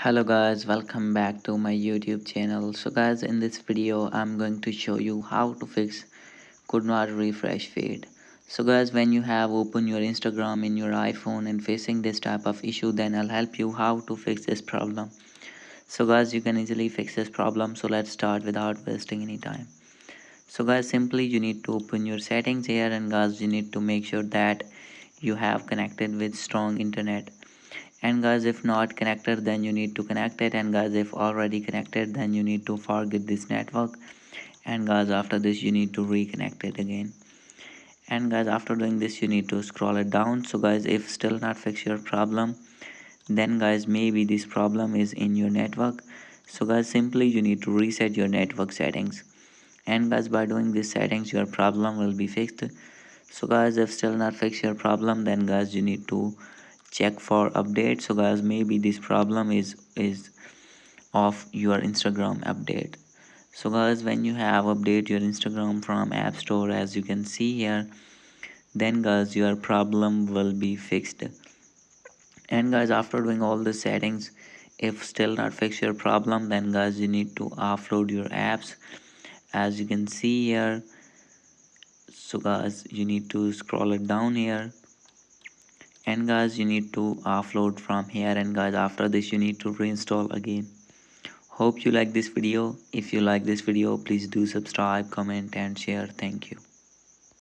Hello guys, welcome back to my YouTube channel. So guys, in this video I'm going to show you how to fix could not refresh feed. So guys, when you have opened your Instagram in your iPhone and facing this type of issue, then I'll help you how to fix this problem. So guys, you can easily fix this problem. So let's start without wasting any time. So guys, simply you need to open your settings here, and guys, you need to make sure that you have connected with strong internet. And guys, if not connected, then you need to connect it. And guys, if already connected, then you need to forget this network. And guys, after this you need to reconnect it again. And guys, after doing this you need to scroll it down. So guys, if still not fix your problem, then guys, maybe this problem is in your network. So guys, simply you need to reset your network settings. And guys, by doing these settings your problem will be fixed. So guys, if still not fix your problem, then guys, you need to check for update. So guys, maybe this problem is of your Instagram update. So guys, when you have update your Instagram from app store, as you can see here, then guys, your problem will be fixed. And guys, after doing all the settings, if still not fix your problem, then guys, you need to offload your apps, as you can see here. So guys, you need to scroll it down here, and guys, you need to offload from here. And guys, after this you need to reinstall again. Hope you like this video. If you like this video, please do subscribe, comment and share. Thank you.